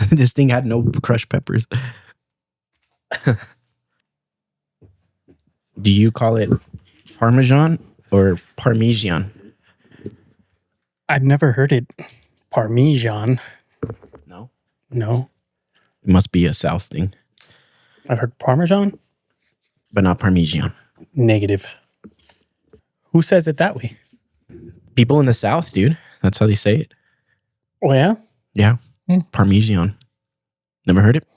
This thing had no crushed peppers. Do you call it Parmesan or Parmesian? I've never heard it Parmesan. No. No. It must be a South thing. I've heard Parmesan, but not Parmesian. Negative. Who says it that way? People in the South, dude. That's how they say it. Oh, yeah? Yeah. Parmesian. Never heard it?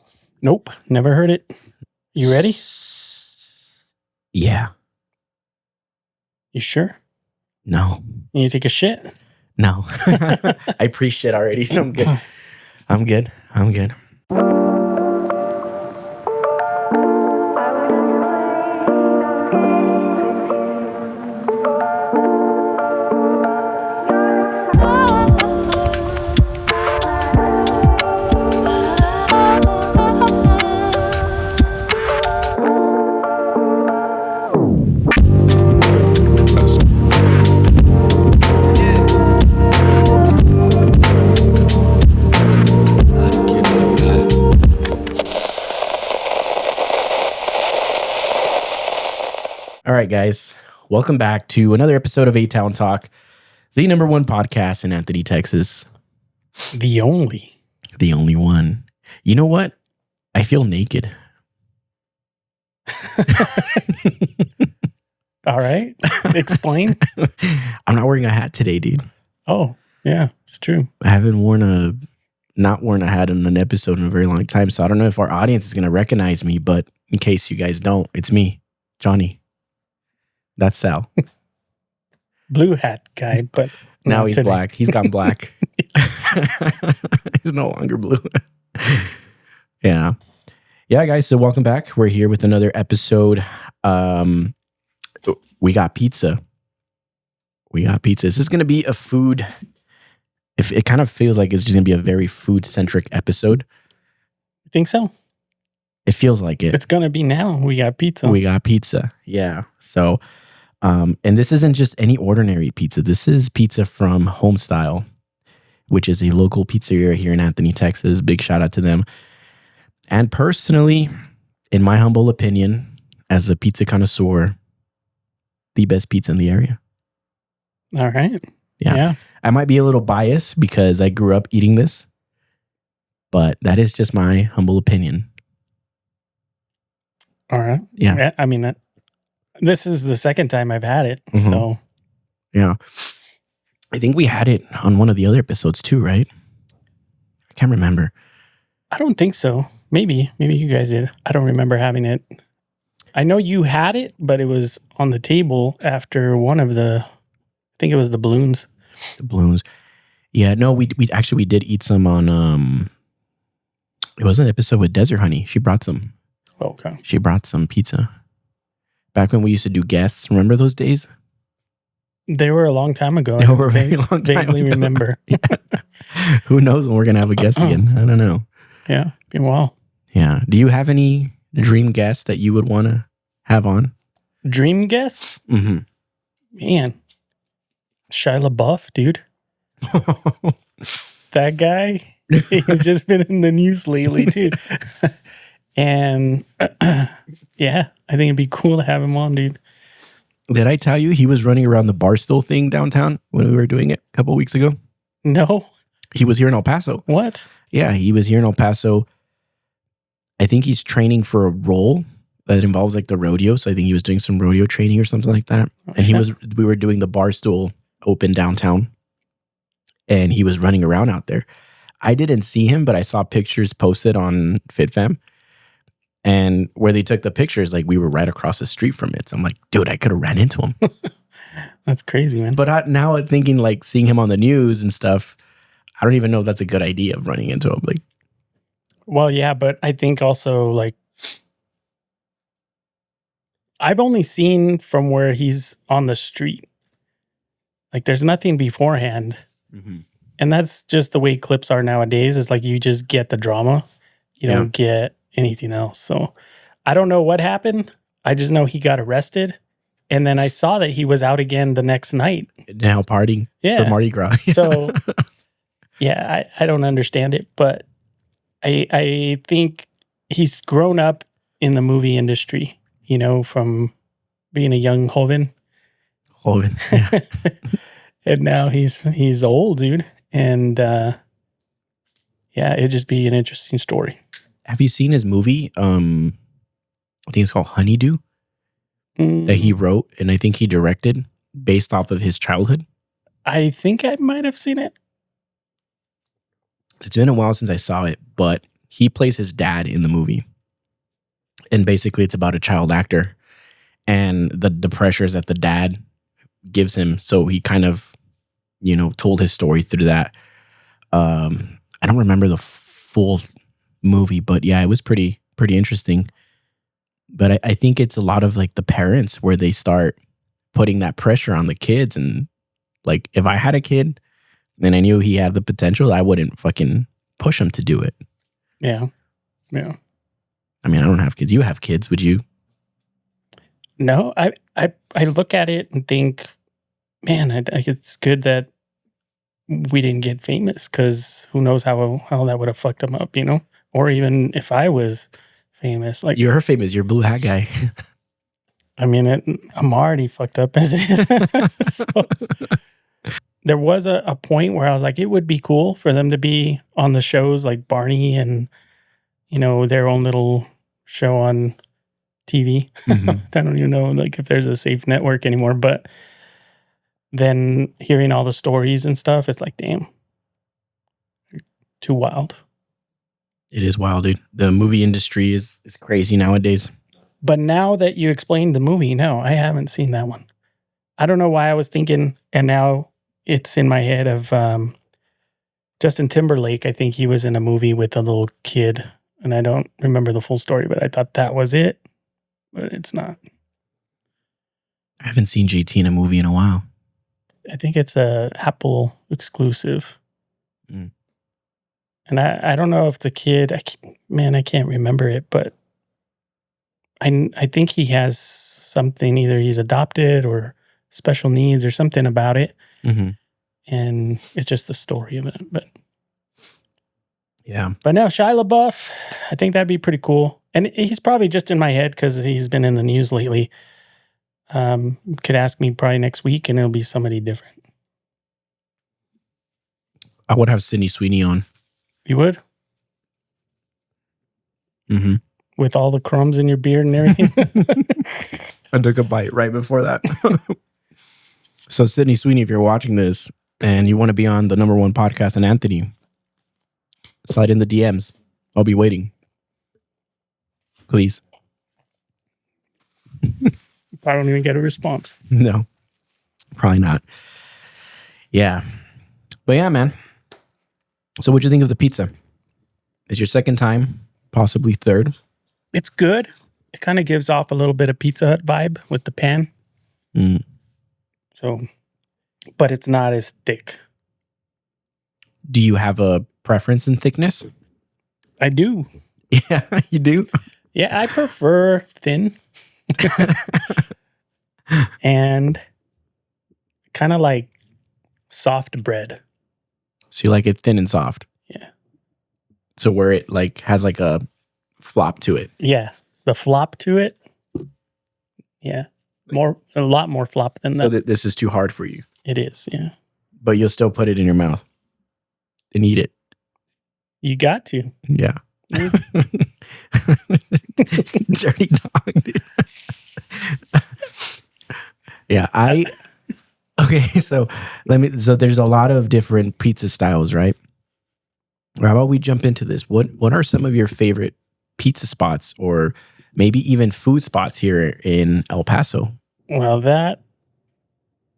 Nope. Never heard it. You ready? Yeah. You sure? No. You need to take a shit? No. I pre-shit already. I'm good. I'm good. I'm good. All right, guys. Welcome back to another episode of A-Town Talk, the number one podcast in Anthony, Texas. The only one. You know what? I feel naked. All right. Explain. I'm not wearing a hat today, dude. Oh, yeah, it's true. I haven't not worn a hat in an episode in a very long time, so I don't know if our audience is going to recognize me, but in case you guys don't, it's me, Johnny. That's Sal. Blue hat guy, but now he's today. Black. He's gone black. He's no longer blue. Yeah. Yeah, guys. So welcome back. We're here with another episode. We got pizza. This is going to be a food. If it kind of feels like it's just going to be a very food-centric episode. You think so? It feels like it. It's going to be now. We got pizza. Yeah. So, and this isn't just any ordinary pizza. This is pizza from Homestyle, which is a local pizzeria here in Anthony, Texas. Big shout out to them. And personally, in my humble opinion, as a pizza connoisseur, the best pizza in the area. All right. Yeah. I might be a little biased because I grew up eating this, but that is just my humble opinion. All right. Yeah. I mean, this is the second time I've had it. Mm-hmm. So, yeah. I think we had it on one of the other episodes too, right? I can't remember. I don't think so. Maybe you guys did. I don't remember having it. I know you had it, but it was on the table after one of I think it was the balloons. The balloons. Yeah, no, we did eat some on, it was an episode with Desert Honey. She brought some. Okay. She brought some pizza. Back when we used to do guests. Remember those days? They were a long time ago. They were a very long time vaguely ago. Remember. Yeah. Who knows when we're going to have a guest again? I don't know. Yeah, been a while. Yeah. Do you have any dream guests that you would want to have on? Dream guests? Mm-hmm. Man. Shia LaBeouf, dude. That guy, he's just been in the news lately, too. And yeah, I think it'd be cool to have him on, dude. Did I tell you he was running around the Barstool thing downtown when we were doing it a couple of weeks ago? No. He was here in El Paso. What? Yeah, he was here in El Paso. I think he's training for a role that involves like the rodeo. So I think he was doing some rodeo training or something like that. Oh, and we were doing the Barstool open downtown. And he was running around out there. I didn't see him, but I saw pictures posted on FitFam. And where they took the pictures, like we were right across the street from it. So I'm like, dude, I could have ran into him. That's crazy, man. But now thinking like seeing him on the news and stuff, I don't even know if that's a good idea of running into him. Like, well, yeah, but I think also like I've only seen from where he's on the street. Like there's nothing beforehand. Mm-hmm. And that's just the way clips are nowadays. It's like you just get the drama. You don't get anything else. So I don't know what happened. I just know he got arrested. And then I saw that he was out again the next night. Now partying for Mardi Gras. So Yeah, I don't understand it, but I think he's grown up in the movie industry, from being a young Hoven. Yeah. And now he's old, dude. And it'd just be an interesting story. Have you seen his movie? I think it's called Honeydew that he wrote and I think he directed based off of his childhood. I think I might have seen it. It's been a while since I saw it, but he plays his dad in the movie. And basically it's about a child actor and the pressures that the dad gives him. So he kind of, told his story through that. I don't remember the full movie, but yeah, it was pretty interesting. But I think it's a lot of like the parents where they start putting that pressure on the kids. And like, if I had a kid and I knew he had the potential, I wouldn't fucking push him to do it. Yeah. Yeah. I mean, I don't have kids. You have kids. Would you? No, I look at it and think, man, it's good that we didn't get famous, because who knows how that would have fucked him up, Or even if I was famous, like you're famous, you're blue hat guy. I mean, I'm already fucked up as it is. So, there was a point where I was like, it would be cool for them to be on the shows like Barney and their own little show on TV. Mm-hmm. I don't even know like if there's a safe network anymore, but then hearing all the stories and stuff, it's like, damn, too wild. It is wild, dude. The movie industry is crazy nowadays. But now that you explained the movie, no, I haven't seen that one. I don't know why I was thinking, and now it's in my head of Justin Timberlake. I think he was in a movie with a little kid, and I don't remember the full story, but I thought that was it, but it's not. I haven't seen JT in a movie in a while. I think it's a Apple exclusive. Mm. And I don't know if the kid, I can't remember it, but I think he has something, either he's adopted or special needs or something about it. Mm-hmm. And it's just the story of it. But yeah. But now Shia LaBeouf, I think that'd be pretty cool. And he's probably just in my head because he's been in the news lately. Could ask me probably next week and it'll be somebody different. I would have Sydney Sweeney on. You would? Mm-hmm. With all the crumbs in your beard and everything? I took a bite right before that. So Sydney Sweeney, if you're watching this and you want to be on the #1 podcast in Anthony, slide in the DMs. I'll be waiting. Please. I don't even get a response. No, probably not. Yeah. But yeah, man. So what'd you think of the pizza? Is your second time, possibly third? It's good. It kind of gives off a little bit of Pizza Hut vibe with the pan. Mm. So, but it's not as thick. Do you have a preference in thickness? I do. Yeah, you do? Yeah, I prefer thin. And kind of like soft bread. So you like it thin and soft? Yeah. So where it like has like a flop to it? Yeah. The flop to it. Yeah. A lot more flop than that. So this is too hard for you? It is, yeah. But you'll still put it in your mouth and eat it? You got to. Yeah. Dirty dog, dude. Yeah, okay, so there's a lot of different pizza styles, right? Or how about we jump into this? What are some of your favorite pizza spots or maybe even food spots here in El Paso? Well, that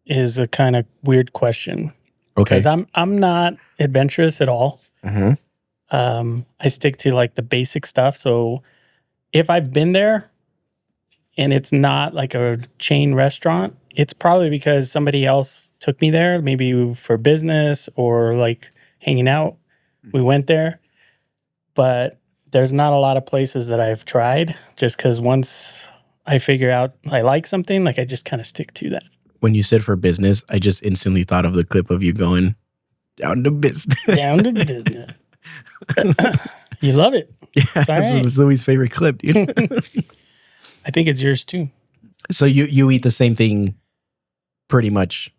is a kind of weird question. Okay. Because I'm not adventurous at all. Mm-hmm. I stick to like the basic stuff. So if I've been there and it's not like a chain restaurant, it's probably because somebody else took me there, maybe for business or like hanging out. We went there. But there's not a lot of places that I've tried just because once I figure out I like something, like I just kind of stick to that. When you said for business, I just instantly thought of the clip of you going, Down to business. Down to business. You love it. Yeah, It's all right. that's Louis' favorite clip, dude. I think it's yours too. So you eat the same thing pretty much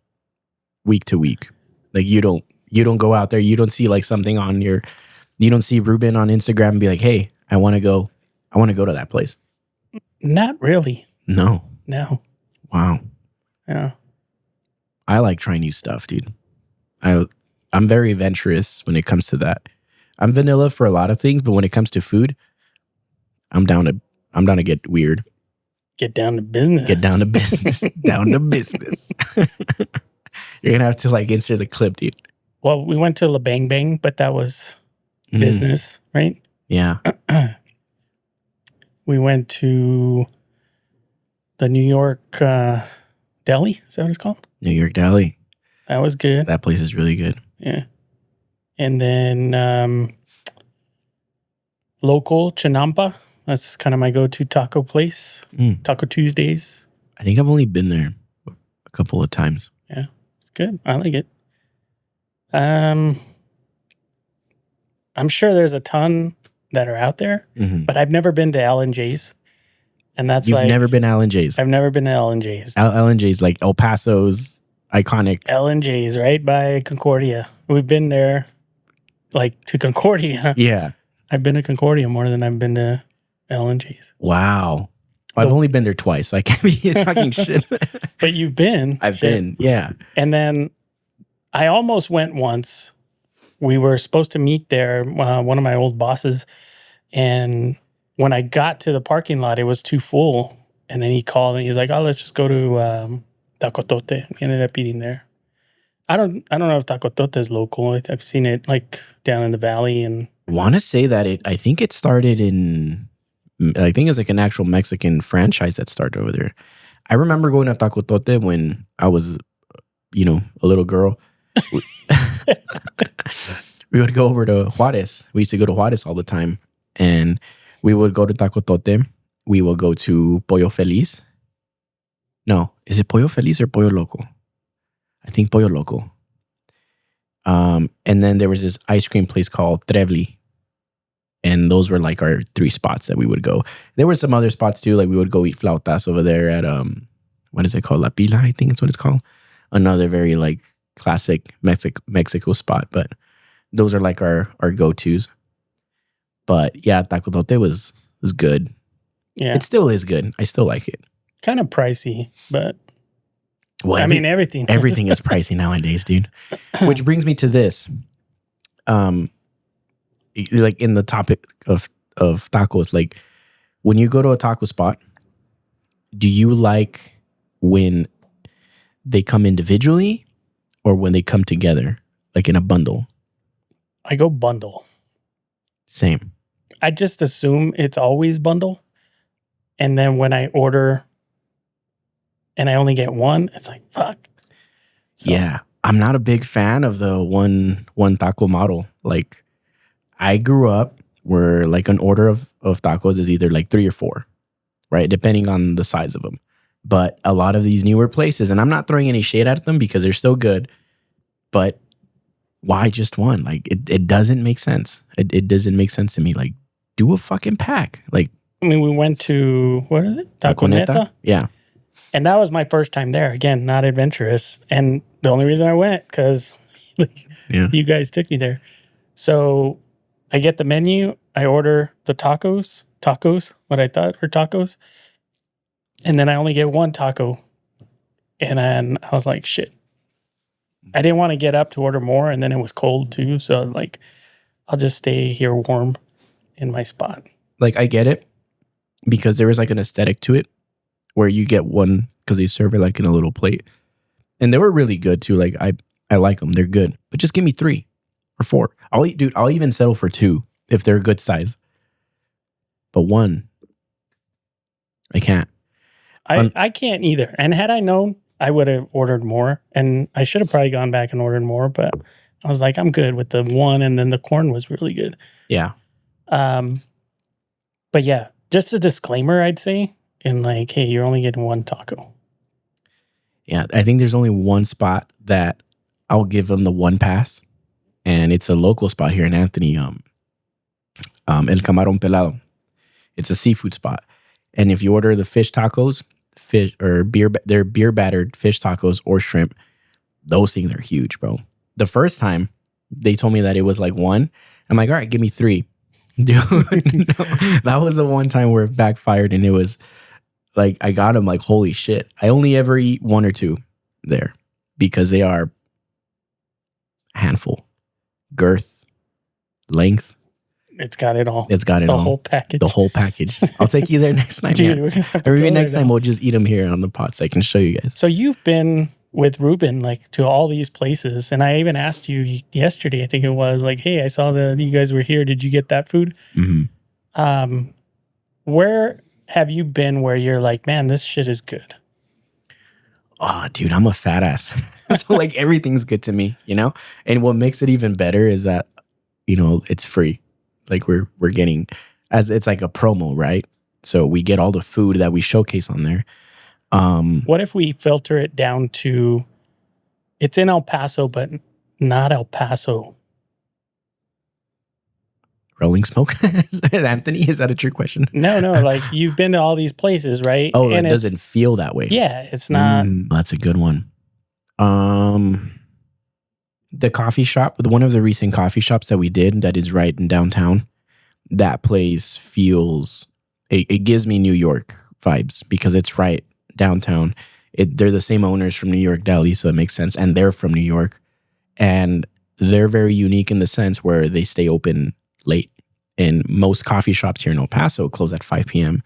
week to week. Like you don't go out there, you don't see like something on you don't see Ruben on Instagram and be like, hey, I want to go to that place. Not really. No. Wow. Yeah. I like trying new stuff, dude. I'm very adventurous when it comes to that. I'm vanilla for a lot of things, but when it comes to food, I'm down to get weird. Get down to business. Get down to business. Down to business. You're gonna have to like insert the clip, dude. Well, we went to La Bang Bang, but that was business, right? Yeah. We went to the New York Deli. Is that what it's called? New York Deli. That was good. That place is really good. Yeah. And then local Chinampa. That's kind of my go-to taco place. Taco Tuesdays. I think I've only been there a couple of times. Yeah, it's good. I like it. I'm sure there's a ton that are out there, but I've never been to Al and J's. And that's You've never been Al and J's. I've never been to Al and J's. Al and J's, like El Paso's iconic. Al and J's, right by Concordia. We've been there, like to Concordia. Yeah. I've been to Concordia more than I've been to Al and J's. Wow. I've only been there twice, so I can't be talking shit. But you've been. I've been, yeah. And then I almost went once. We were supposed to meet there, one of my old bosses. And when I got to the parking lot, it was too full. And then he called and he's like, oh, let's just go to Taco Tote. We ended up eating there. I don't know if Taco Tote is local. I've seen it like down in the valley. And want to say that I think it started I think it's like an actual Mexican franchise that started over there. I remember going to Taco Tote when I was, a little girl. We would go over to Juarez. We used to go to Juarez all the time. And we would go to Taco Tote. We will go to Pollo Feliz. No, is it Pollo Feliz or Pollo Loco? I think Pollo Loco. And then there was this ice cream place called Trebly. And those were like our 3 spots that we would go. There were some other spots too. Like we would go eat flautas over there at, what is it called? La Pila, I think it's what it's called. Another very like classic Mexico spot. But those are like our go-tos. But yeah, Taco Tote was good. yeah, It still is good. I still like it. kind of pricey, but Well, I mean, everything. everything is pricey nowadays, dude. Which brings me to this. Like in the topic of tacos, like when you go to a taco spot, do you like when they come individually or when they come together, like in a bundle? I go bundle. Same. I just assume it's always bundle. And then when I order and I only get one, it's like, fuck. So, Yeah. I'm not a big fan of the one taco model. Like I grew up where like an order of tacos is either like 3 or 4, right? Depending on the size of them. But a lot of these newer places, and I'm not throwing any shade at them because they're still good, but why just one? Like it doesn't make sense. It doesn't make sense to me. Like do a fucking pack. Like I mean, we went to, what is it? Taco Neta? Yeah. And that was my first time there. Again, not adventurous. And the only reason I went, because you guys took me there. So I get the menu. I order the tacos, what I thought were tacos. And then I only get one taco. And then I was like, shit. I didn't want to get up to order more. And then it was cold too. So like, I'll just stay here warm in my spot. Like I get it because there is like an aesthetic to it where you get one because they serve it like in a little plate. And they were really good too. Like I like them. They're good. But just give me 3 or 4. I'll even settle for 2 if they're a good size. But 1, I can't. I can't either. And had I known, I would have ordered more. And I should have probably gone back and ordered more. But I was like, I'm good with the 1. And then the corn was really good. Yeah. But yeah, just a disclaimer, I'd say. And like, hey, you're only getting 1 taco. Yeah. I think there's only one spot that I'll give them the 1 pass. and it's a local spot here in Anthony. El Camarón Pelado. It's a seafood spot, and if you order the fish tacos, they're beer battered fish tacos or shrimp. Those things are huge, bro. The first time they told me that it was like one, I'm like, all right, give me 3. Dude, no, that was the one time where it backfired, and it was like I got them like, holy shit. I only ever eat 1 or 2 there because they are a handful. Girth, length. It's got it all. It's got it the all. The whole package. The whole package. I'll take you there next time. Dude, yeah. Or maybe next time we'll just eat them here on the pot so I can show you guys. So you've been with Ruben like to all these places, and I even asked you yesterday, I think it was, like, hey, I saw that you guys were here. Did you get that food? Mm-hmm. Where have you been where you're like, man, this shit is good? Oh, dude, I'm a fat ass. So like everything's good to me, you know? And what makes it even better is that, you know, it's free. Like we're getting, as it's like a promo, right? So we get all the food that we showcase on there. What if we filter it down to, it's in El Paso, but not El Paso? Rolling Smoke? Anthony, is that a trick question? No, like you've been to all these places, right? Oh, and it doesn't feel that way. Yeah, it's not. That's a good one. The coffee shop, one of the recent coffee shops that we did that is right in downtown, that place feels, it gives me New York vibes because it's right downtown. They're the same owners from New York Deli, so it makes sense. And they're from New York. And they're very unique in the sense where they stay open late. And most coffee shops here in El Paso close at 5 p.m.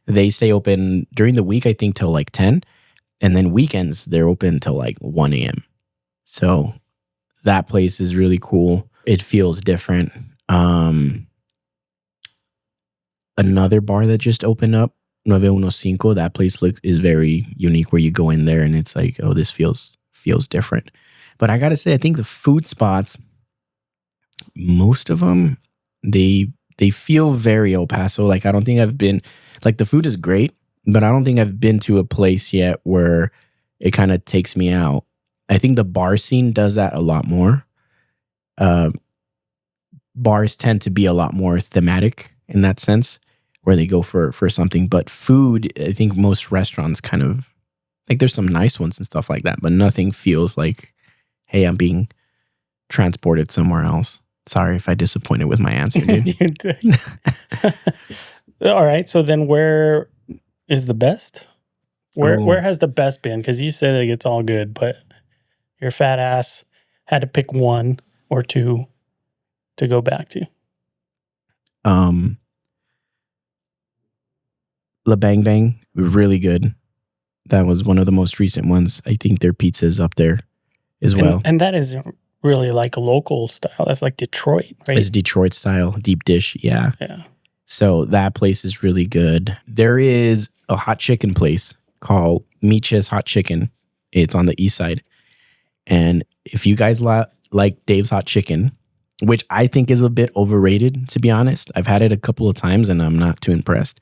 They stay open during the week, I think, till like 10. And then weekends, they're open till like 1 a.m. So that place is really cool. It feels different. Another bar that just opened up, 915, that place is very unique where you go in there and it's like, oh, this feels different. But I got to say, I think the food spots, most of them, they feel very El Paso. Like, I don't think I've been, like, the food is great, but I don't think I've been to a place yet where it kind of takes me out. I think the bar scene does that a lot more. Bars tend to be a lot more thematic in that sense, where they go for something. But food, I think most restaurants kind of, like, there's some nice ones and stuff like that, but nothing feels like, hey, I'm being transported somewhere else. Sorry if I disappointed with my answer, dude. All right. So then where is the best? Where has the best been? Because you said like, it's all good, but your fat ass had to pick 1 or 2 to go back to. La Bang Bang, really good. That was one of the most recent ones. I think their pizza's up there as well. And that is really like a local style. That's like Detroit, right? It's Detroit style, deep dish, yeah. Yeah. So that place is really good. There is a hot chicken place called Miche's Hot Chicken. It's on the east side. And if you guys like Dave's Hot Chicken, which I think is a bit overrated, to be honest. I've had it a couple of times and I'm not too impressed.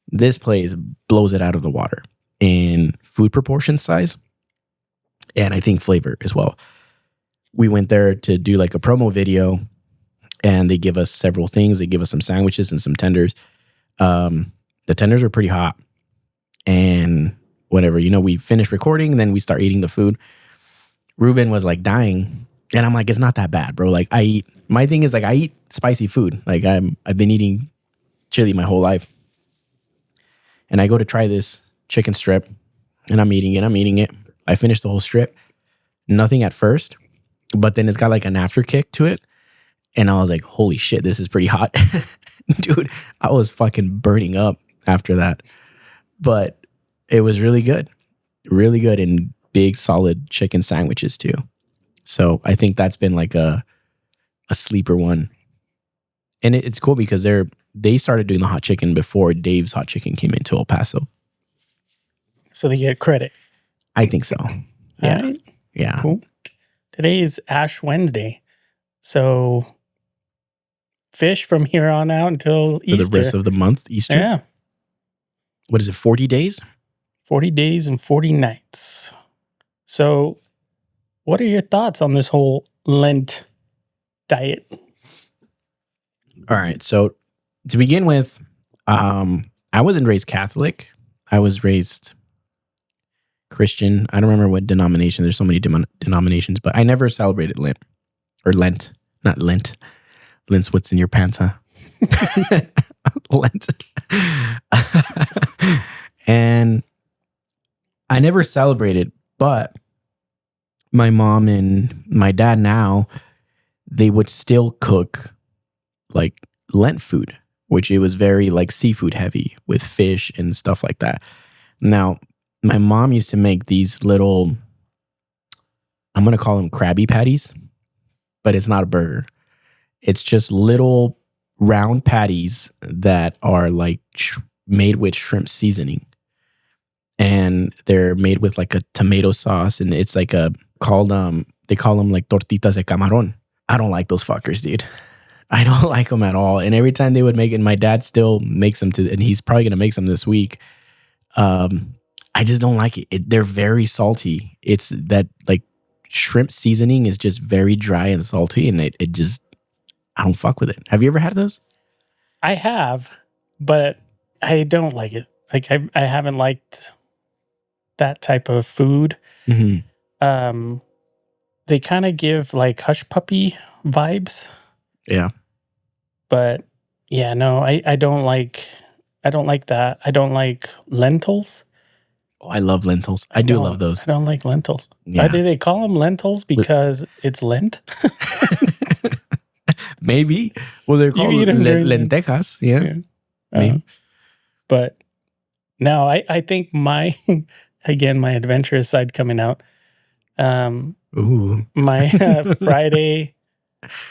This place blows it out of the water in food proportion size and I think flavor as well. We went there to do like a promo video and they give us several things. They give us some sandwiches and some tenders. The tenders were pretty hot and whatever, you know, we finished recording, then we start eating the food. Ruben was like dying and I'm like, it's not that bad, bro. Like my thing is like, I eat spicy food. Like I've been eating chili my whole life. And I go to try this chicken strip and I'm eating it. I finished the whole strip. Nothing at first, but then it's got like an after kick to it. And I was like, holy shit, this is pretty hot. Dude, I was fucking burning up after that. But it was really good. Really good and big, solid chicken sandwiches too. So I think that's been like a sleeper one. And it's cool because they started doing the hot chicken before Dave's Hot Chicken came into El Paso. So they get credit. I think so. Yeah. Right. Yeah. Cool. Today is Ash Wednesday. So fish from here on out until Easter. For the rest of the month, Easter? Yeah. What is it, 40 days? 40 days and 40 nights. So what are your thoughts on this whole Lent diet. All right. So to begin with, I wasn't raised Catholic. I was raised Christian. I don't remember what denomination. There's so many denominations, but I never celebrated Lent. Or Lent. Not Lent. Lent's what's in your pants, huh? Lent. And I never celebrated, but my mom and my dad now, they would still cook like Lent food, which it was very like seafood heavy with fish and stuff like that. Now, my mom used to make these little, I'm going to call them Krabby Patties, but it's not a burger. It's just little round patties that are like made with shrimp seasoning. And they're made with like a tomato sauce, and it's like called they call them like tortitas de camarón. I don't like those fuckers, dude. I don't like them at all. And every time they would make it, my dad still makes them and he's probably gonna make some this week. I just don't like it. They're very salty. It's that like shrimp seasoning is just very dry and salty, and it just, I don't fuck with it. Have you ever had those? I have, but I don't like it. Like I haven't liked that type of food. Mm-hmm. They kind of give like hush puppy vibes. Yeah. But yeah, no, I don't like that. I don't like lentils. Oh, I love lentils. I do love those. I don't like lentils. Yeah. They call them lentils because it's Lent? Maybe. Well, they're called lentejas. Yeah. Maybe. But no, I think my adventurous side coming out. My Friday,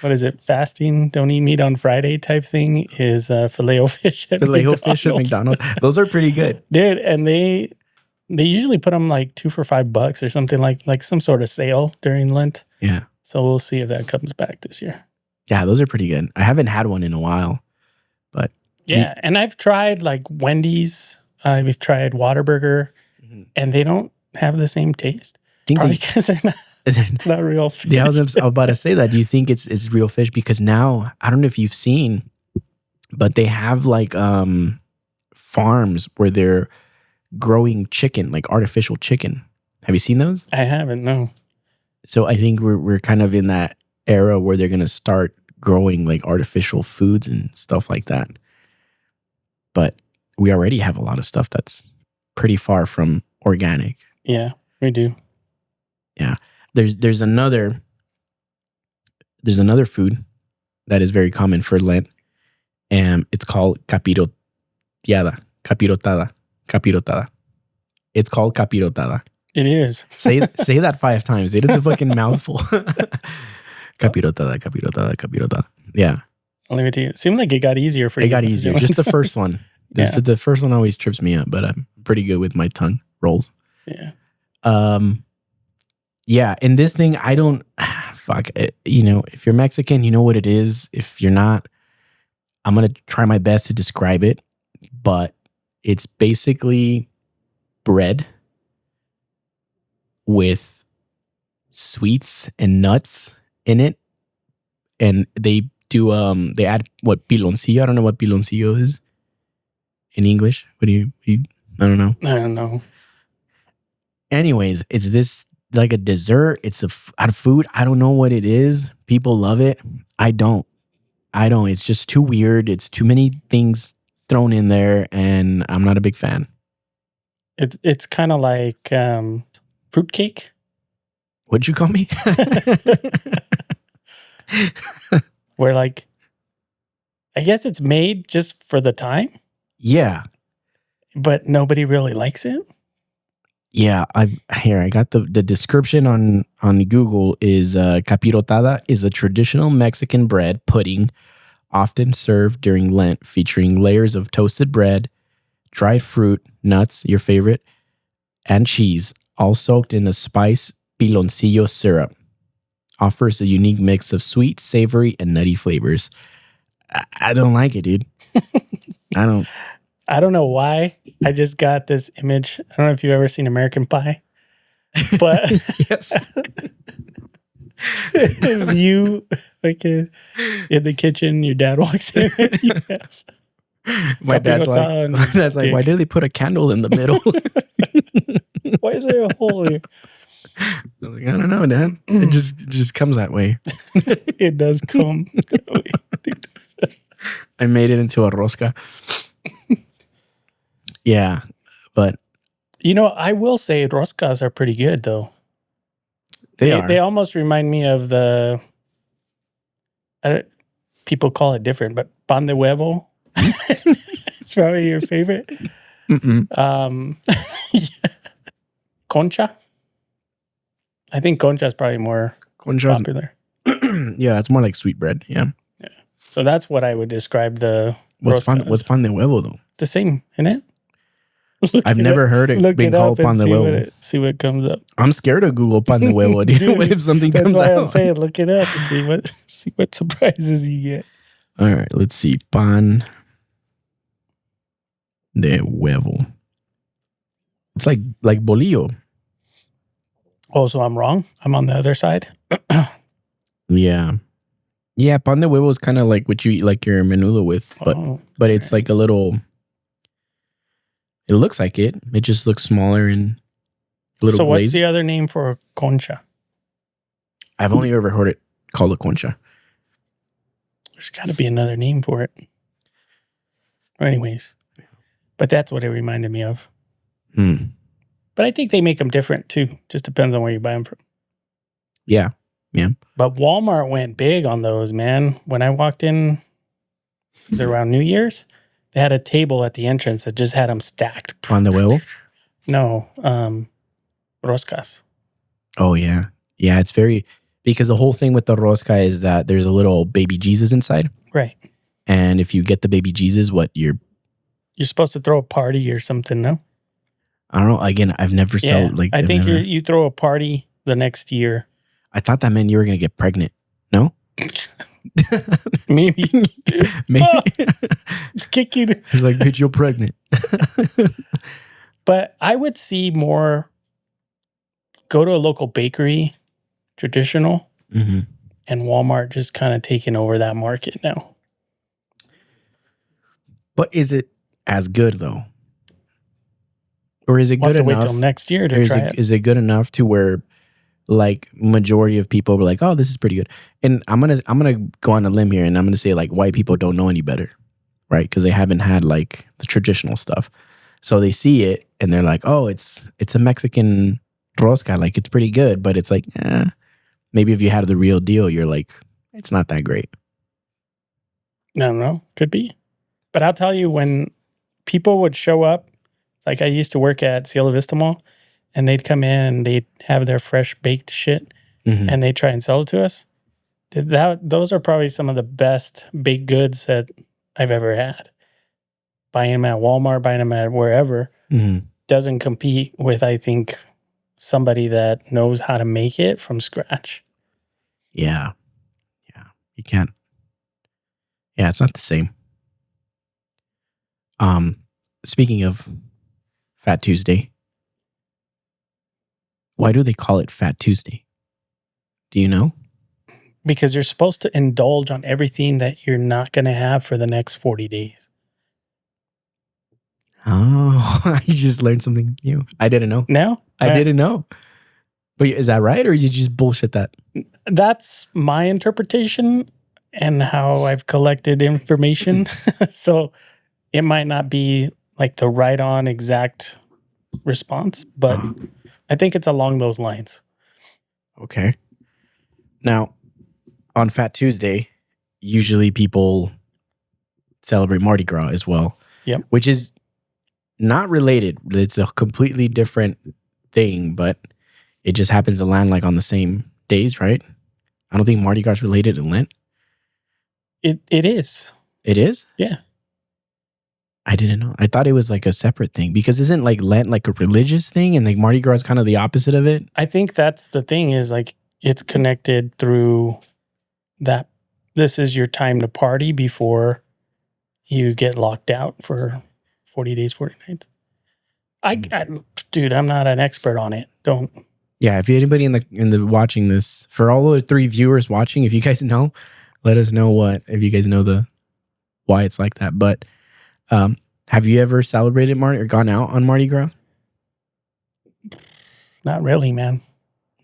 what is it? Fasting, don't eat meat on Friday type thing is Filet-O-Fish at Filet-O-Fish at McDonald's. Those are pretty good. Dude, and they usually put them like 2 for $5 or something, like some sort of sale during Lent. Yeah. So we'll see if that comes back this year. Yeah, those are pretty good. I haven't had one in a while, but yeah. And I've tried like Wendy's. We've tried Whataburger, and they don't have the same taste. Probably because it's not real fish. Yeah, I was about to say that. Do you think it's real fish? Because now, I don't know if you've seen, but they have like farms where they're growing chicken, like artificial chicken. Have you seen those? I haven't, no. So I think we're kind of in that era where they're going to start growing like artificial foods and stuff like that. But we already have a lot of stuff that's pretty far from organic. Yeah, we do. Yeah. There's another food that is very common for Lent, and it's called capirotada. It's called capirotada. It is. Say that 5 times, dude. It's a fucking mouthful. Capirotada. Yeah. I'll leave it to you. It seemed like it got easier for you. It got easier. Just the first one. Yeah. The first one always trips me up, but I'm pretty good with my tongue rolls. Yeah. Yeah, and this thing, I don't, fuck it. You know, if you're Mexican, you know what it is. If you're not, I'm going to try my best to describe it, but it's basically bread with sweets and nuts in it. And they add what, piloncillo? I don't know what piloncillo is in English. What do you I don't know. I don't know. Anyways, it's this like a dessert. It's a food. I don't know what it is. People love it. I don't. It's just too weird. It's too many things thrown in there, and I'm not a big fan. It's kind of like fruitcake. What'd you call me? Where like, I guess it's made just for the time. Yeah. But nobody really likes it. Yeah, I got the description on Google is capirotada is a traditional Mexican bread pudding often served during Lent, featuring layers of toasted bread, dried fruit, nuts, your favorite, and cheese, all soaked in a spice piloncillo syrup. Offers a unique mix of sweet, savory, and nutty flavors. I don't like it, dude. I don't know why. I just got this image. I don't know if you've ever seen American Pie, but yes. You like in the kitchen, your dad walks in. My dad's like, why did they put a candle in the middle? Why is there a hole here? I'm like, I don't know, Dad. It just comes that way. It does come that way, dude. I made it into a rosca. Yeah, but I will say roscas are pretty good though. They are. They almost remind me of the. People call it different, but pan de huevo. It's probably your favorite. Yeah. Concha. I think concha is probably more popular. Yeah, it's more like sweet bread. Yeah. So that's what I would describe the. What's pan de huevo though? The same, isn't it? I've never heard it being called pan de huevo. See what comes up. I'm scared to Google pan de huevo. Dude, what if something comes out? That's why I'm saying look it up and see what surprises you get. All right, let's see. Pan de huevo. It's like bolillo. Oh, so I'm wrong? I'm on the other side? Yeah. Yeah, pan de huevo is kind of like what you eat like your menudo with, but it's like a little. It looks like it. It just looks smaller and a little. So what's the other name for concha? I've only ever heard it called a concha. There's got to be another name for it. Anyways, but that's what it reminded me of. But I think they make them different too. Just depends on where you buy them from. Yeah. Yeah. But Walmart went big on those, man. When I walked in, was it around New Year's? They had a table at the entrance that just had them stacked. Pan de huevo? No. Roscas. Oh, yeah. Yeah, it's very... Because the whole thing with the rosca is that there's a little baby Jesus inside. Right. And if you get the baby Jesus, you're supposed to throw a party or something, no? I don't know. Again, I've never I think you throw a party the next year. I thought that meant you were going to get pregnant. No? Maybe. Maybe. Oh, it's kicking. He's like, bitch, you're pregnant. But I would see more, go to a local bakery, traditional, and Walmart just kind of taking over that market now. But is it as good though? Or is it good enough? Wait till next year to try it. Is it good enough to where like majority of people were like, oh, this is pretty good. And I'm gonna go on a limb here and I'm gonna say like white people don't know any better, right? Because they haven't had like the traditional stuff. So they see it and they're like, oh, it's a Mexican rosca, like it's pretty good, but it's like, maybe if you had the real deal, you're like, it's not that great. I don't know. Could be. But I'll tell you, when people would show up, it's like I used to work at Cielo Vista Mall, and they'd come in and they'd have their fresh baked shit, and they'd try and sell it to us. Those are probably some of the best baked goods that I've ever had. Buying them at Walmart, buying them at wherever, doesn't compete with, I think, somebody that knows how to make it from scratch. Yeah. Yeah. You can't. Yeah, it's not the same. Speaking of Fat Tuesday, why do they call it Fat Tuesday? Do you know? Because you're supposed to indulge on everything that you're not going to have for the next 40 days. Oh, I just learned something new. I didn't know. No? I didn't know. But is that right? Or did you just bullshit that? That's my interpretation and how I've collected information. So it might not be like the right on exact response, but I think it's along those lines. Okay. Now, on Fat Tuesday, usually people celebrate Mardi Gras as well. Yep. Which is not related. It's a completely different thing, but it just happens to land like on the same days, right? I don't think Mardi Gras is related to Lent. It is. It is? Yeah. I didn't know. I thought it was like a separate thing because isn't like Lent like a religious thing and like Mardi Gras is kind of the opposite of it? I think that's the thing is like it's connected through that this is your time to party before you get locked out for 40 days, 40 nights. Dude, I'm not an expert on it. Yeah, if anybody in the watching this, for all the 3 viewers watching, if you guys know, let us know if you guys know why it's like that. But have you ever celebrated Mardi or gone out on Mardi Gras? Not really, man.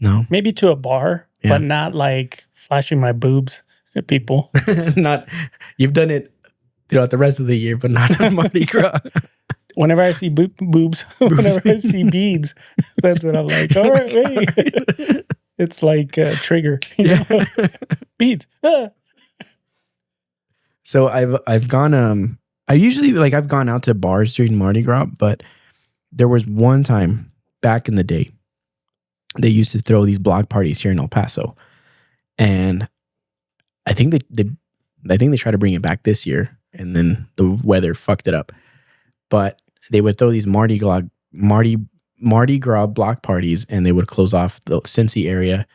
No. Maybe to a bar, but not like flashing my boobs at people. Not. You've done it throughout the rest of the year, but not on Mardi Gras. Whenever I see boobs, whenever I see beads, that's what I'm like. All right, wait. It's like a trigger. Beads. Ah. So I've gone. I usually I've gone out to bars during Mardi Gras, but there was one time back in the day they used to throw these block parties here in El Paso, and I think they try to bring it back this year, and then the weather fucked it up. But they would throw these Mardi Gras block parties, and they would close off the Cincy area,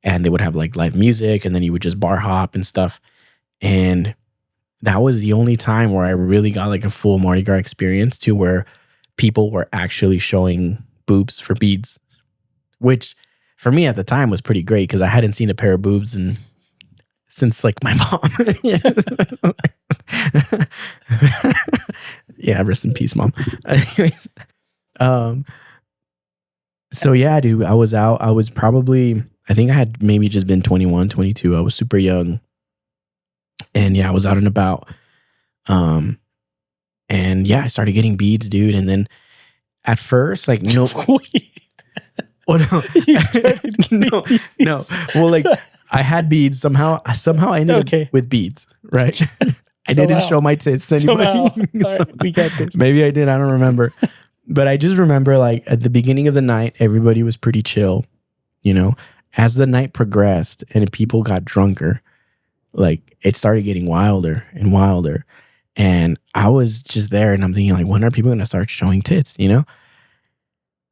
and they would have like live music, and then you would just bar hop and stuff. And that was the only time where I really got like a full Mardi Gras experience to where people were actually showing boobs for beads, which for me at the time was pretty great because I hadn't seen a pair of boobs since like my mom. Yeah, rest in peace, mom. Anyways, so yeah, dude, I was out. I was probably, I think I had maybe just been 21, 22. I was super young. And yeah, I was out and about. And yeah, I started getting beads, dude. And then at first, like, no. Oh, no. You started no. Well, like, I had beads. Somehow I ended up with beads, right? I didn't show my tits to anybody. Right, we got this. Maybe I did. I don't remember. But I just remember, like, at the beginning of the night, everybody was pretty chill, you know? As the night progressed and people got drunker, like, it started getting wilder and wilder. And I was just there and I'm thinking, like, when are people going to start showing tits, you know?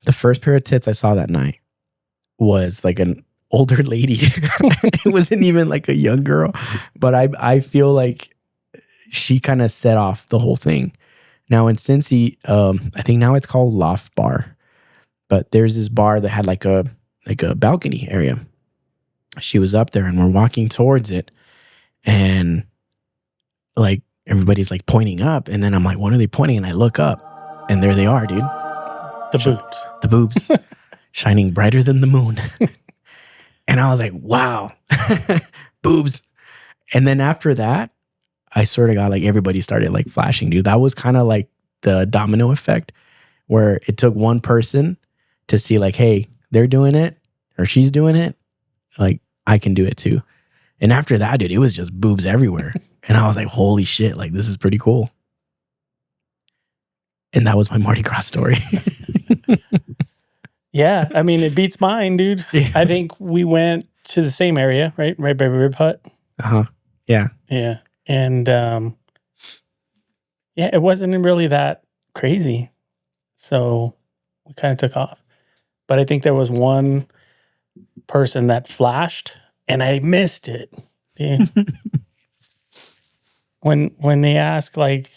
The first pair of tits I saw that night was like an older lady. It wasn't even like a young girl, but I feel like she kind of set off the whole thing. Now in Cincy, I think now it's called Loft Bar, but there's this bar that had like a balcony area. She was up there and we're walking towards it, and like everybody's like pointing up, and then I'm like, what are they pointing? And I look up, and there they are, dude. The boobs, shining brighter than the moon. And I was like, wow, boobs. And then after that, I sort of got like everybody started like flashing, dude. That was kind of like the domino effect where it took one person to see like, hey, they're doing it or she's doing it. Like, I can do it too. And after that, dude, it was just boobs everywhere. And I was like, holy shit, like this is pretty cool. And that was my Mardi Gras story. Yeah, I mean, it beats mine, dude. Yeah. I think we went to the same area, right by Rib Hut. Uh-huh. Yeah. Yeah. And yeah, it wasn't really that crazy. So we kind of took off. But I think there was one person that flashed and I missed it. Yeah. When they ask, like,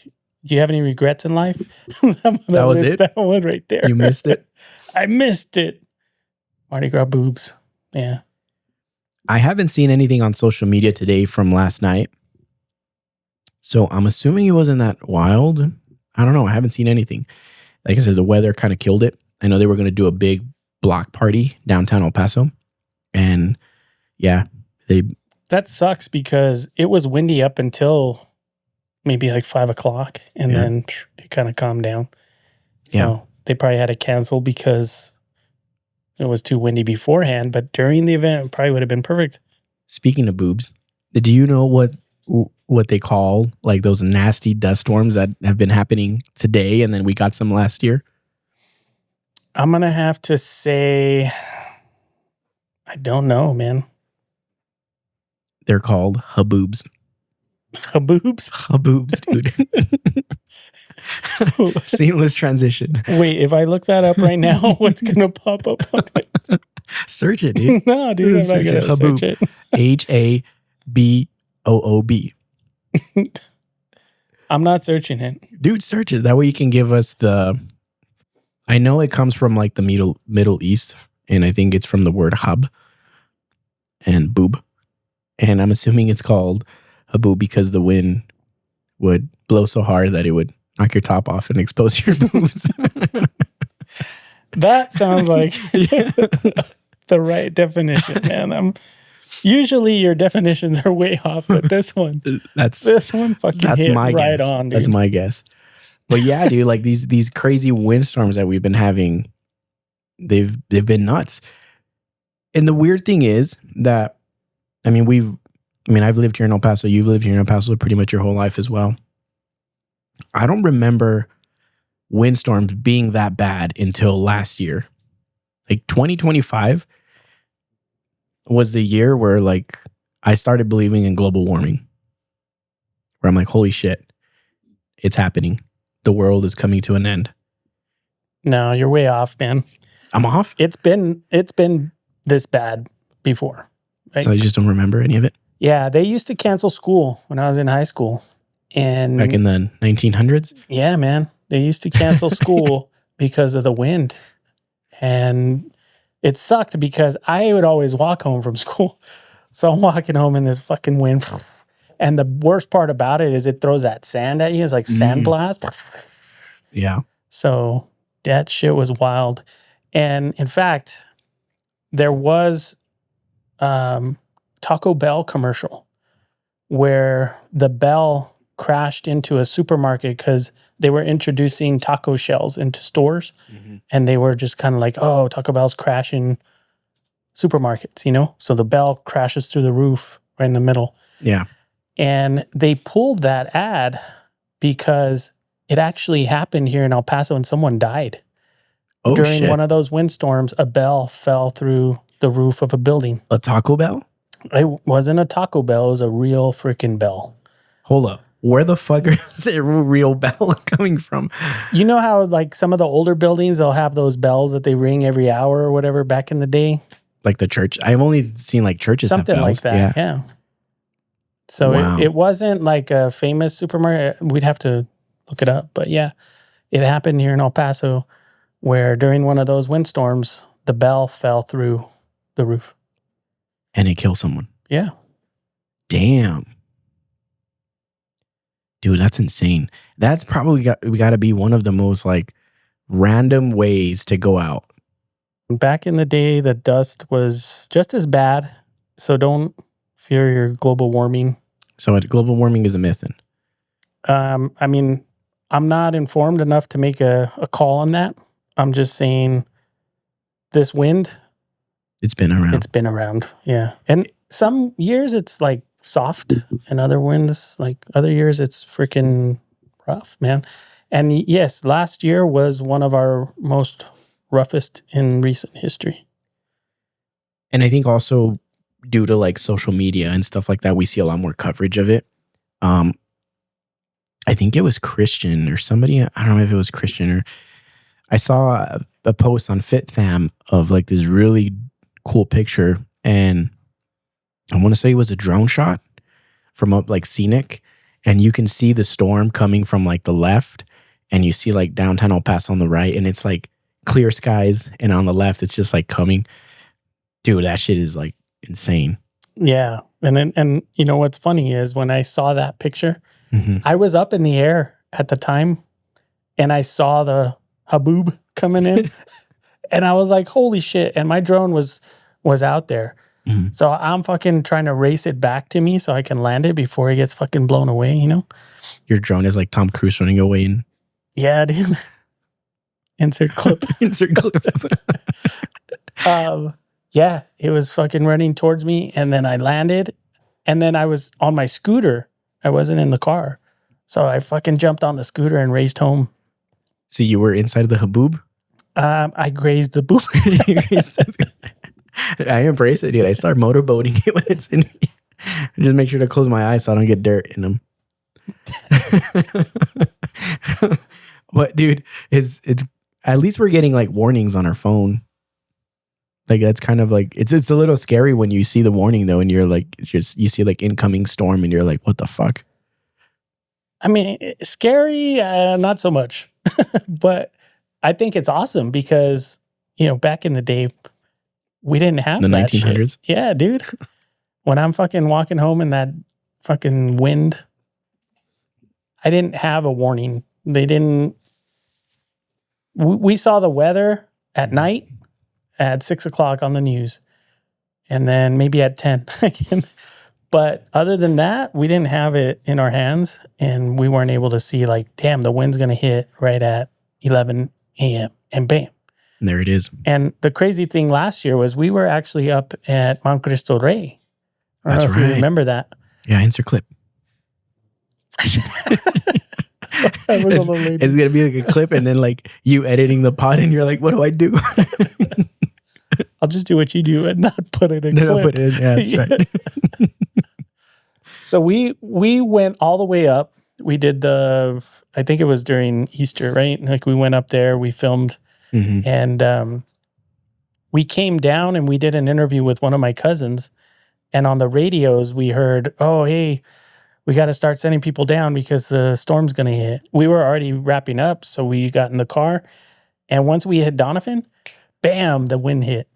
do you have any regrets in life? That was it? That one right there. You missed it? I missed it. Mardi Gras boobs. Yeah. I haven't seen anything on social media today from last night. So I'm assuming it wasn't that wild. I don't know. I haven't seen anything. Like I said, the weather kind of killed it. I know they were going to do a big block party downtown El Paso. And yeah, that sucks because it was windy up until maybe like 5 o'clock. And then it kind of calmed down. So they probably had to cancel because it was too windy beforehand. But during the event, it probably would have been perfect. Speaking of boobs, do you know what they call like those nasty dust storms that have been happening today, and then we got some last year? I'm going to have to say, I don't know, man. They're called haboobs. Haboobs? Haboobs, dude. Seamless transition. Wait, if I look that up right now, what's going to pop up on it? Search it, dude. No, dude, I'm not going to search it. Haboob. I'm not searching it. Dude, search it. That way you can give us I know it comes from like the Middle East and I think it's from the word hub and boob. And I'm assuming it's called haboob because the wind would blow so hard that it would knock your top off and expose your boobs. That sounds like the right definition, man. Usually your definitions are way off, but this one fucking hit my right guess. on, dude. That's my guess. But yeah, dude, like these crazy windstorms that we've been having, they've been nuts. And the weird thing is that, I've lived here in El Paso. You've lived here in El Paso pretty much your whole life as well. I don't remember windstorms being that bad until last year. Like 2025 was the year where like I started believing in global warming. Where I'm like, holy shit, it's happening. The world is coming to an end. No, you're way off, man. I'm off? It's been this bad before. Right? So I just don't remember any of it? Yeah, they used to cancel school when I was in high school. And back in the 1900s? Yeah, man. They used to cancel school because of the wind. And it sucked because I would always walk home from school. So I'm walking home in this fucking wind. And the worst part about it is it throws that sand at you. It's like sandblast. Yeah. So that shit was wild. And in fact, there was Taco Bell commercial where the bell crashed into a supermarket because they were introducing taco shells into stores. Mm-hmm. And they were just kind of like, oh, Taco Bell's crashing supermarkets, you know? So the bell crashes through the roof right in the middle. Yeah. And they pulled that ad because it actually happened here in El Paso and someone died. Oh, during shit. one of those windstorms, a bell fell through the roof of a building. A Taco Bell? It wasn't a Taco Bell. It was a real freaking bell. Hold up. Where the fuck is the real bell coming from? You know how like some of the older buildings, they'll have those bells that they ring every hour or whatever back in the day? Like the church. I've only seen like churches something have bells. Like that. Yeah. So wow. it wasn't like a famous supermarket. We'd have to look it up. But yeah, it happened here in El Paso where during one of those windstorms, the bell fell through the roof. And it killed someone. Yeah. Damn. Dude, that's insane. That's probably got to be one of the most like random ways to go out. Back in the day, the dust was just as bad. So don't fear your global warming. So global warming is a myth then? I'm not informed enough to make a call on that. I'm just saying this wind. It's been around. It's been around, yeah. And some years it's like soft and other years it's freaking rough, man. And yes, last year was one of our most roughest in recent history. And I think also due to like social media and stuff like that, we see a lot more coverage of it. I think it was Christian or somebody, I don't know if it was Christian or I saw a post on FitFam of like this really cool picture, and I want to say it was a drone shot from up like scenic, and you can see the storm coming from like the left, and you see like downtown El Paso on the right, and it's like clear skies, and on the left it's just like coming. Dude, that shit is like insane. Yeah, and you know what's funny is when I saw that picture, I was up in the air at the time, and I saw the Haboob coming in, and I was like, "Holy shit!" And my drone was out there, so I'm fucking trying to race it back to me so I can land it before it gets fucking blown away. You know, your drone is like Tom Cruise running away, and yeah, dude. Insert clip. Insert clip. Yeah, it was fucking running towards me, and then I landed, and then I was on my scooter. I wasn't in the car, so I fucking jumped on the scooter and raced home. So you were inside of the Haboob? I grazed the boob. I embrace it, dude. I start motorboating it when it's in me. I just make sure to close my eyes so I don't get dirt in them. But dude, it's at least we're getting like warnings on our phone. Like that's kind of like it's a little scary when you see the warning though, and you're like you see like incoming storm, and you're like, what the fuck? I mean, scary, not so much, but I think it's awesome because back in the day, we didn't have the that 1900s. shit. Yeah, dude. When I'm fucking walking home in that fucking wind, I didn't have a warning. They didn't. We saw the weather at night at 6 o'clock on the news, and then maybe at 10 again. But other than that, we didn't have it in our hands, and we weren't able to see, like, damn, the wind's going to hit right at 11 a.m. and bam. And there it is. And the crazy thing last year was we were actually up at Mount Cristo Rey. I don't know if you remember that. Yeah, insert clip. It's going to be like a clip and then like you editing the pod and you're like, what do I do? I'll just do what you do and not put it in clip. No, put it in. Yeah, that's right. So we went all the way up. We did I think it was during Easter, right? Like we went up there, we filmed, and we came down and we did an interview with one of my cousins. And on the radios, we heard, oh, hey, we got to start sending people down because the storm's going to hit. We were already wrapping up, so we got in the car. And once we hit Donovan, bam, the wind hit.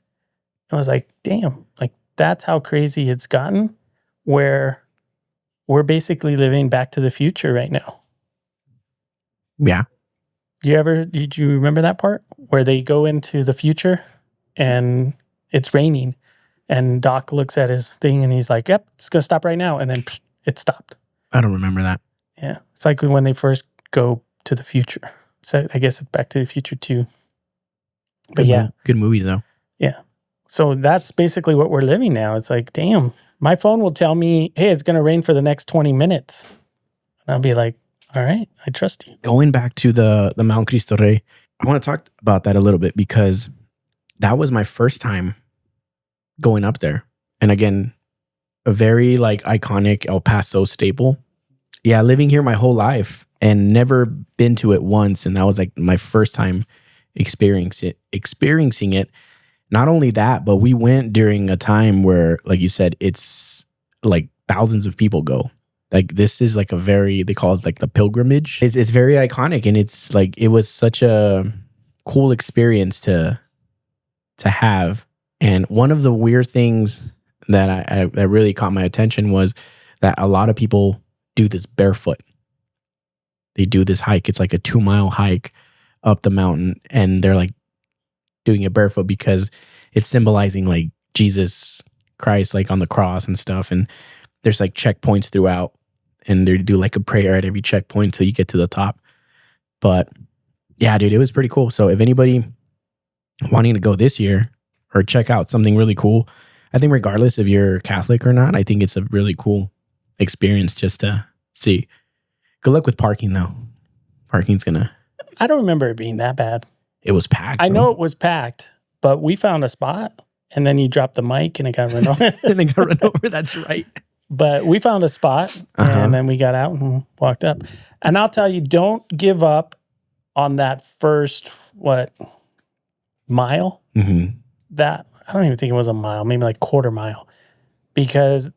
I was like, damn, like that's how crazy it's gotten, where we're basically living Back to the Future right now. Yeah. Did you remember that part where they go into the future and it's raining and Doc looks at his thing and he's like, yep, it's going to stop right now. And then it stopped. I don't remember that. Yeah. It's like when they first go to the future. So I guess it's Back to the Future 2. But good movie though. Yeah. So that's basically what we're living now. It's like, damn, my phone will tell me, hey, it's going to rain for the next 20 minutes. And I'll be like, all right, I trust you. Going back to the Mount Cristo Rey, I want to talk about that a little bit because that was my first time going up there. And again, a very like iconic El Paso staple. Yeah, living here my whole life and never been to it once. And that was like my first time experiencing it. Not only that, but we went during a time where, like you said, it's like thousands of people go. Like this is like they call it like the pilgrimage. It's very iconic, and it's like it was such a cool experience to have. And one of the weird things that that really caught my attention was that a lot of people do this barefoot. They do this hike. It's like a 2-mile hike up the mountain, and they're like doing it barefoot because it's symbolizing like Jesus Christ like on the cross and stuff. And there's like checkpoints throughout, and they do like a prayer at every checkpoint till you get to the top. But yeah, dude, it was pretty cool. So if anybody wanting to go this year or check out something really cool, I think regardless if you're Catholic or not, I think it's a really cool experience just to see. Good luck with parking though. Parking's I don't remember it being that bad. It was packed. I know it was packed, but we found a spot, and then you dropped the mic and it got run over. And it got run over, that's right. But we found a spot, and then we got out and walked up. And I'll tell you, don't give up on that first, mile? Mm-hmm. That, I don't even think it was a mile, maybe like quarter mile. Because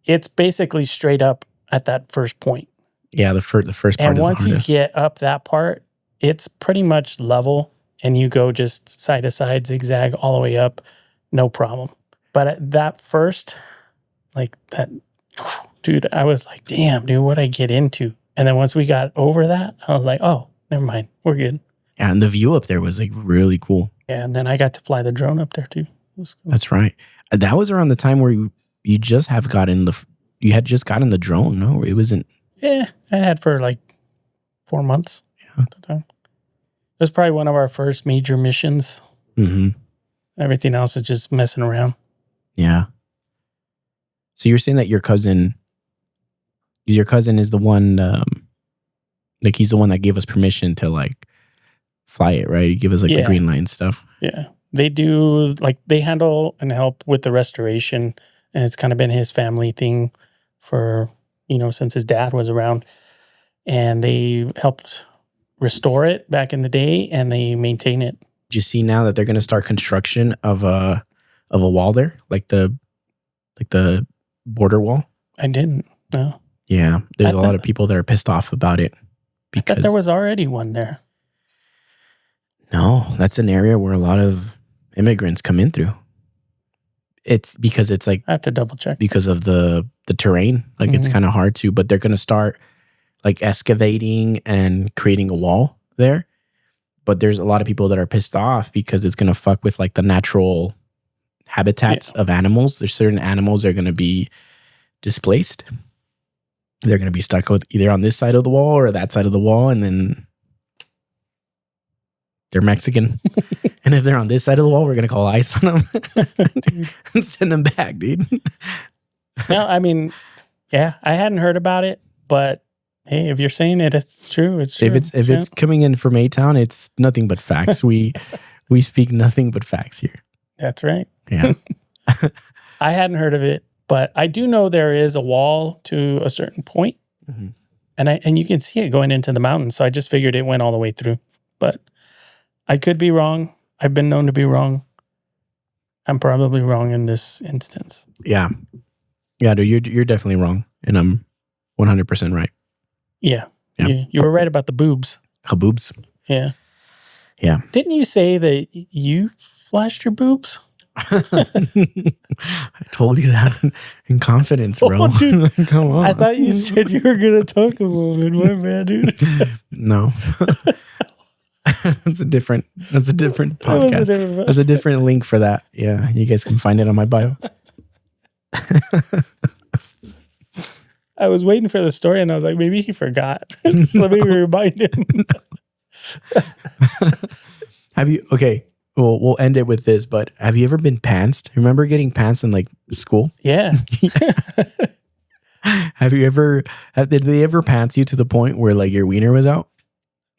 it's basically straight up at that first point. Yeah, the first part and is once you get up that part, it's pretty much level, and you go just side to side, zigzag all the way up, no problem. But at that first, like that, dude, I was like, damn, dude, what'd I get into? And then once we got over that, I was like, oh, never mind, we're good. Yeah, and the view up there was like really cool. Yeah, and then I got to fly the drone up there too. It was cool. That's right. That was around the time where you just have gotten you had just gotten the drone, no? It wasn't. Yeah, I had for like 4 months. Yeah. At the time. It was probably one of our first major missions. Mm-hmm. Everything else is just messing around. Yeah. So you're saying that your cousin is the one, like he's the one that gave us permission to like fly it, right? He gave us like the green light and stuff. Yeah. They do, like they handle and help with the restoration, and it's kind of been his family thing for, since his dad was around, and they helped restore it back in the day, and they maintain it. Did you see now that they're going to start construction of a wall there, like the border wall? I didn't. No. Yeah, there's a lot of people that are pissed off about it because I thought there was already one there. No, that's an area where a lot of immigrants come in through. It's because it's like I have to double check. because of the terrain. Like it's kind of hard to, but they're going to start like excavating and creating a wall there. But there's a lot of people that are pissed off because it's going to fuck with like the natural habitats of animals. There's certain animals that are going to be displaced. They're going to be stuck with either on this side of the wall or that side of the wall. And then they're Mexican. And if they're on this side of the wall, we're going to call ice on them and send them back, dude. No, I mean, yeah, I hadn't heard about it, but hey, if you're saying it, it's true. It's true. If it's coming in from A-Town, it's nothing but facts. We speak nothing but facts here. That's right. Yeah. I hadn't heard of it, but I do know there is a wall to a certain point, and you can see it going into the mountain. So I just figured it went all the way through, but I could be wrong. I've been known to be wrong. I'm probably wrong in this instance. Yeah. Yeah, dude, you're definitely wrong, and I'm 100% right. Yeah. Yeah. You were right about the boobs. Haboobs. Yeah. Yeah. Didn't you say that you flashed your boobs? I told you that in confidence, bro. Oh, dude. Come on. I thought you said you were going to talk about it. My bad, dude. No. That's a different podcast. There's a different link for that. Yeah, you guys can find it on my bio. I was waiting for the story and I was like, maybe he forgot. So let me remind him. Have you, okay, well, we'll end it with this, but have you ever been pantsed? Remember getting pantsed in like school? Yeah. Did they ever pants you to the point where like your wiener was out?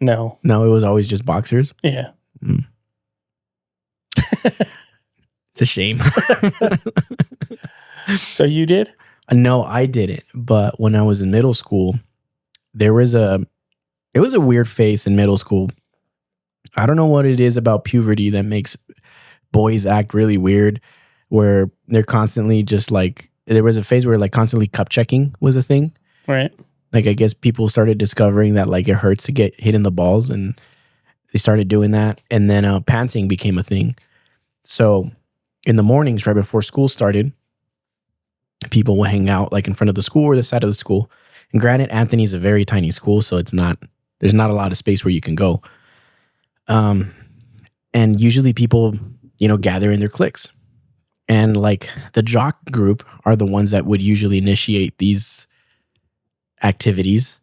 No. No, it was always just boxers? Yeah. It's a shame. So you did? No, I didn't. But when I was in middle school, it was a weird phase in middle school. I don't know what it is about puberty that makes boys act really weird, where they're constantly just like, there was a phase where like constantly cup checking was a thing. Right. Like I guess people started discovering that like it hurts to get hit in the balls, and they started doing that. And then pantsing became a thing. So in the mornings, right before school started, people would hang out like in front of the school or the side of the school. And granted, Anthony's a very tiny school, so there's not a lot of space where you can go. And usually people, gather in their cliques. And like the jock group are the ones that would usually initiate these activities.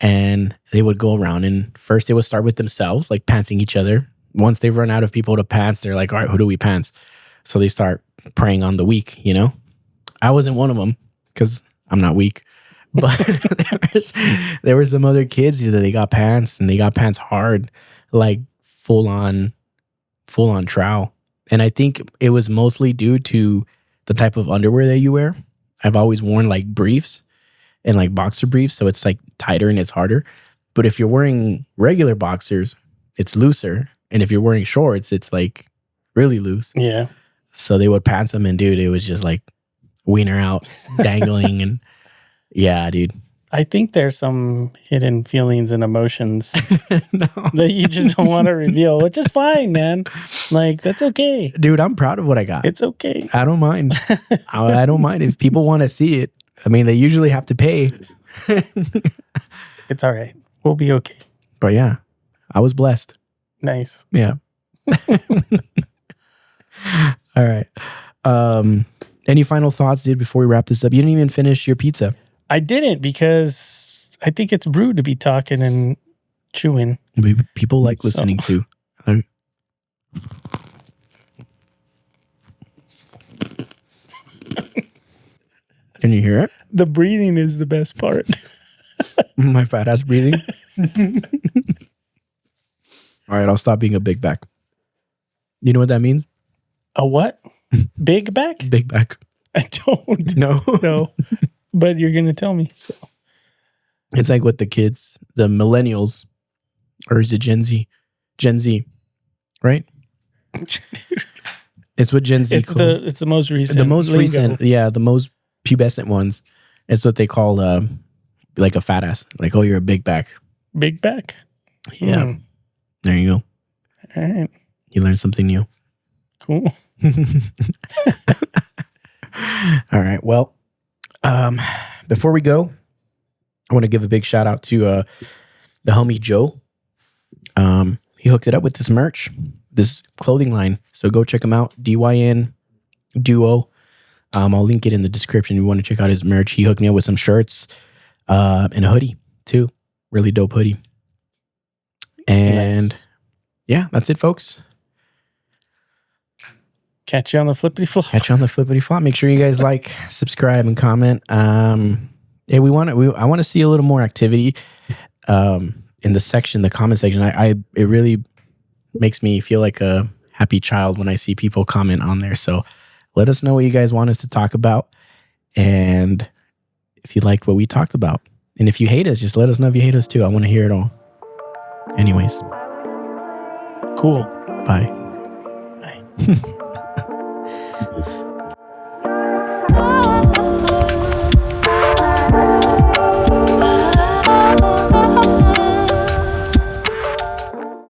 And they would go around, and first they would start with themselves, like pantsing each other. Once they've run out of people to pants, they're like, all right, who do we pants? So they start preying on the weak, I wasn't one of them because I'm not weak. But there were some other kids that they got pants, and they got pants hard, like full on trowel. And I think it was mostly due to the type of underwear that you wear. I've always worn like briefs and like boxer briefs, so it's like tighter and it's harder. But if you're wearing regular boxers, it's looser. And if you're wearing shorts, it's like really loose. Yeah. So they would pants them, and dude, it was just like wiener out, dangling, and yeah, dude. I think there's some hidden feelings and emotions that you just don't want to reveal, which is fine, man. Like, that's okay. Dude, I'm proud of what I got. It's okay. I don't mind. I don't mind if people want to see it. I mean, they usually have to pay. It's all right. We'll be okay. But yeah, I was blessed. Nice. Yeah. All right. Any final thoughts, dude, before we wrap this up? You didn't even finish your pizza. I didn't, because I think it's rude to be talking and chewing. People like listening too. Can you hear it? The breathing is the best part. My fat ass breathing. All right, I'll stop being a big back. You know what that means? A what? Big back? Big back. I don't. No. No. But you're going to tell me. So. It's like what the kids, the millennials, or is it Gen Z? Gen Z, right? It's what Gen Z calls. It's the most recent. The most lingo. recent, yeah, the most pubescent ones. It's what they call like a fat ass. Like, oh, you're a big back. Big back? Yeah. There you go. All right. You learned something new. Cool. All right. Well, before we go, I want to give a big shout out to the homie Joe. He hooked it up with this merch, this clothing line. So go check him out. DYN Duo. I'll link it in the description if you want to check out his merch. He hooked me up with some shirts and a hoodie too. Really dope hoodie. And yeah, that's it, folks. Catch you on the flippity flop. Catch you on the flippity flop. Make sure you guys like, subscribe, and comment. Yeah, I want to see a little more activity in the comment section. It really makes me feel like a happy child when I see people comment on there. So let us know what you guys want us to talk about, and if you liked what we talked about, and if you hate us, just let us know if you hate us too. I want to hear it all. Anyways, cool. Bye. Bye.